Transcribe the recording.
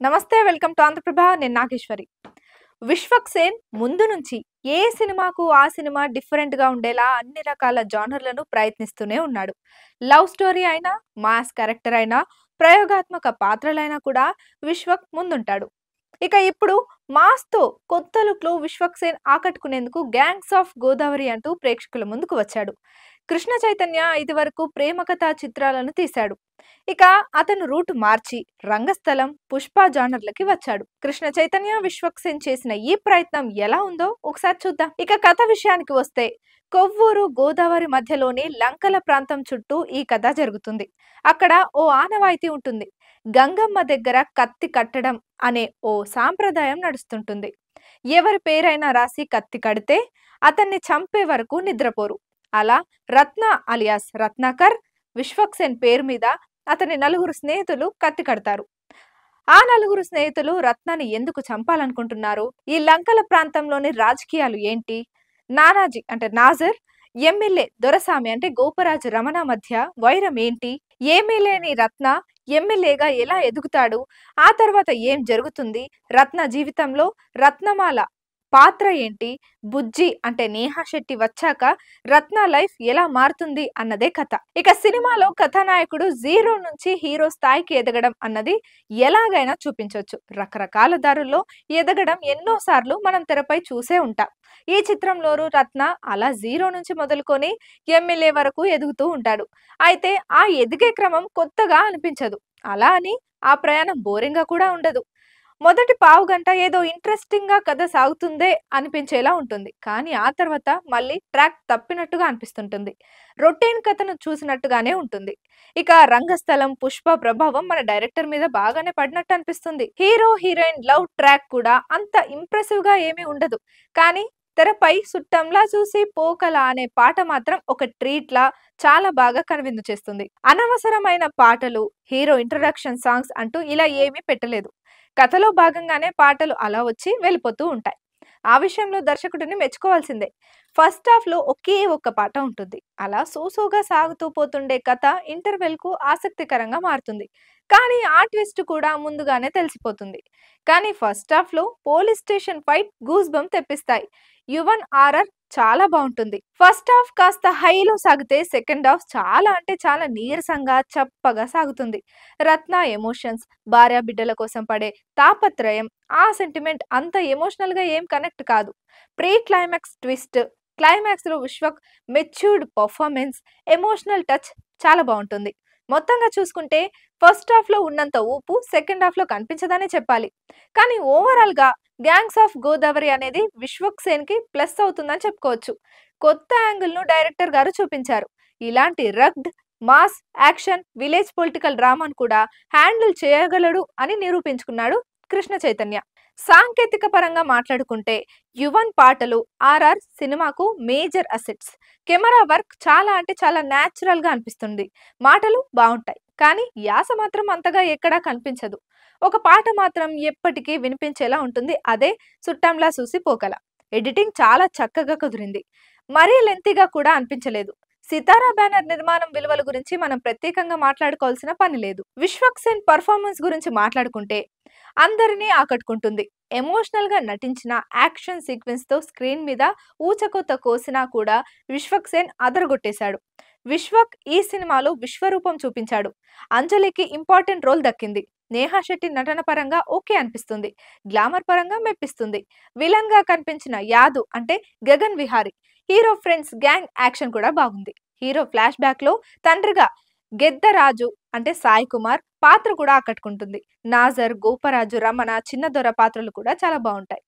నమస్తే welcome to Andhraprabha నేను నాగేశ్వరి. విశ్వక్ సేన్ ముందు నుంచి ఏ సినిమాకు ఆ సినిమా డిఫరెంట్ గా ఉండేలా అన్ని రకాల జానర్లను ప్రయత్నిస్తూనే ఉన్నాడు. లవ్ స్టోరీ అయినా, మాస్ క్యారెక్టర్ అయినా, ప్రయోగాత్మక పాత్రలైనా కూడా విశ్వక్ ముందుంటాడు. ఇక ఇప్పుడు మాస్ తో కొత్త లుక్ లో విశ్వక్ సేన్ ఆకట్టుకునేందుకు గ్యాంగ్స్ ఆఫ్ గోదావరి అంటూ ప్రేక్షకుల ముందుకు వచ్చాడు. కృష్ణ చైతన్య ఇది వరకు ప్రేమ కథా చిత్రాలను తీశాడు. ఇక అతను రూట్ మార్చి రంగస్థలం, పుష్ప జానర్లకి వచ్చాడు. కృష్ణ చైతన్య, విశ్వక్ సేన్ చేసిన ఈ ప్రయత్నం ఎలా ఉందో ఒకసారి చూద్దాం. ఇక కథ విషయానికి వస్తే కొవ్వూరు గోదావరి మధ్యలోని లంకల ప్రాంతం చుట్టూ ఈ కథ జరుగుతుంది. అక్కడ ఓ ఆనవాయితీ ఉంటుంది. గంగమ్మ దగ్గర కత్తి కట్టడం అనే ఓ సాంప్రదాయం నడుస్తుంటుంది. ఎవరి పేరైనా రాసి కత్తి కడితే అతన్ని చంపే వరకు నిద్రపోరు. అలా రత్న అలియాస్ రత్నాకర్, విశ్వక్ సేన్ పేరు మీద అతని నలుగురు స్నేహితులు కత్తి కడతారు. ఆ నలుగురు స్నేహితులు రత్నాన్ని ఎందుకు చంపాలనుకుంటున్నారు? ఈ లంకల ప్రాంతంలోని రాజకీయాలు ఏంటి? నానాజీ అంటే నాజర్, ఎమ్మెల్యే దొరసామి అంటే గోపరాజు రమణ మధ్య వైరం ఏంటి? ఏమీ లేని రత్న ఎమ్మెల్యేగా ఎలా ఎదుగుతాడు? ఆ తర్వాత ఏం జరుగుతుంది? రత్న జీవితంలో రత్నమాల పాత్ర ఏంటి? బుజ్జి అంటే నేహా శెట్టి వచ్చాక రత్న లైఫ్ ఎలా మారుతుంది అన్నదే కథ. ఇక సినిమాలో కథానాయకుడు జీరో నుంచి హీరో స్థాయికి ఎదగడం అన్నది ఎలాగైనా చూపించవచ్చు. రకరకాల దారుల్లో ఎదగడం ఎన్నో సార్లు మనం తెరపై చూసే ఉంటాం. ఈ చిత్రంలోనూ రత్న అలా జీరో నుంచి మొదలుకొని ఎమ్మెల్యే వరకు ఎదుగుతూ ఉంటాడు. అయితే ఆ ఎదిగే క్రమం కొత్తగా అనిపించదు. అలా అని ఆ ప్రయాణం బోరింగ్ గా కూడా ఉండదు. మొదటి పావుగంట ఏదో ఇంట్రెస్టింగ్ గా కథ సాగుతుందే అనిపించేలా ఉంటుంది. కానీ ఆ తర్వాత మళ్ళీ ట్రాక్ తప్పినట్టుగా అనిపిస్తుంటుంది. రొటీన్ కథను చూసినట్టుగానే ఉంటుంది. ఇక రంగస్థలం, పుష్ప ప్రభావం మన డైరెక్టర్ మీద బాగానే పడినట్టు అనిపిస్తుంది. హీరో హీరోయిన్ లవ్ ట్రాక్ కూడా అంత ఇంప్రెసివ్ గా ఏమీ ఉండదు. కానీ తెరపై సుట్టంలా చూసి పోకలా అనే పాట మాత్రం ఒక ట్రీట్ లా చాలా బాగా కనువిందు చేస్తుంది. అనవసరమైన పాటలు, హీరో ఇంట్రడక్షన్ సాంగ్స్ అంటూ ఇలా ఏమీ పెట్టలేదు. కథలో భాగంగానే పాటలు అలా వచ్చి వెళ్ళిపోతూ ఉంటాయి. ఆ విషయంలో దర్శకుడిని మెచ్చుకోవాల్సిందే. ఫస్ట్ హాఫ్ లో ఒకే ఒక్క పాట ఉంటుంది. అలా సోసోగా సాగుతూ పోతుండే కథ ఇంటర్వెల్ కు ఆసక్తికరంగా మారుతుంది. కానీ ఆ ట్విస్ట్ కూడా ముందుగానే తెలిసిపోతుంది. కానీ ఫస్ట్ హాఫ్ లో police station fight goose bump తెప్పిస్తాయి. యువన్ ఆర్ఆర్ చాలా బాగుంటుంది. ఫస్ట్ హాఫ్ కాస్త హైలో సాగితే సెకండ్ హాఫ్ చాలా అంటే చాలా నీరసంగా చప్పగా సాగుతుంది. రత్న ఎమోషన్స్, భార్య బిడ్డల కోసం పడే తాపత్రయం, ఆ సెంటిమెంట్ అంత ఎమోషనల్ గా ఏం కనెక్ట్ కాదు. ప్రీ క్లైమాక్స్ ట్విస్ట్, క్లైమాక్స్ లో Vishwak matured performance, emotional touch చాలా బాగుంటుంది. మొత్తంగా చూసుకుంటే ఫస్ట్ హాఫ్ లో ఉన్నంత ఊపు సెకండ్ హాఫ్ లో కనిపించదనే చెప్పాలి. కానీ ఓవరాల్ గా గ్యాంగ్స్ ఆఫ్ గోదావరి అనేది విశ్వక్ సేన్ కి ప్లస్ అవుతుందని చెప్పుకోవచ్చు. కొత్త యాంగిల్ ను డైరెక్టర్ గారు చూపించారు. ఇలాంటి rugged mass action village political డ్రామాను కూడా హ్యాండిల్ చేయగలడు అని నిరూపించుకున్నాడు కృష్ణ చైతన్య. సాంకేతిక పరంగా మాట్లాడుకుంటే యువన్ పాటలు, ఆర్ఆర్ సినిమాకు మేజర్ అసెట్స్. కెమెరా వర్క్ చాలా అంటే చాలా న్యాచురల్ గా అనిపిస్తుంది. మాటలు బాగుంటాయి కానీ యాస మాత్రం అంతగా ఎక్కడా కనిపించదు. ఒక పాట మాత్రం ఎప్పటికీ వినిపించేలా ఉంటుంది. అదే సుట్టంలా చూసి పోకల. ఎడిటింగ్ చాలా చక్కగా కుదిరింది. మరీ లెంతీగా కూడా అనిపించలేదు. సితారా బ్యానర్ నిర్మాణం విలువల గురించి మనం ప్రత్యేకంగా మాట్లాడుకోవాల్సిన పని లేదు. విశ్వక్ సేన్ పర్ఫార్మెన్స్ గురించి మాట్లాడుకుంటే అందరినీ ఆకట్టుకుంటుంది. ఎమోషనల్ గా నటించిన యాక్షన్ సీక్వెన్స్ తో స్క్రీన్ మీద ఊచకోత కోసినా కూడా విశ్వక్ సేన్ అదరగొట్టేశాడు. విశ్వక్ ఈ సినిమాలో విశ్వరూపం చూపించాడు. అంజలికి ఇంపార్టెంట్ రోల్ దక్కింది. నేహా శెట్టి నటన పరంగా ఓకే అనిపిస్తుంది. గ్లామర్ పరంగా మెప్పిస్తుంది. విలన్ గా కనిపించిన యాదు అంటే Gagan Vihari. Hero friends gang action కూడా బాగుంది. హీరో ఫ్లాష్ బ్యాక్ లో తండ్రిగా గెద్దరాజు అంటే సాయి కుమార్ పాత్ర కూడా ఆకట్టుకుంటుంది. నాజర్, గోపరాజు రమణ, చిన్నదొర పాత్రలు కూడా చాలా బాగుంటాయి.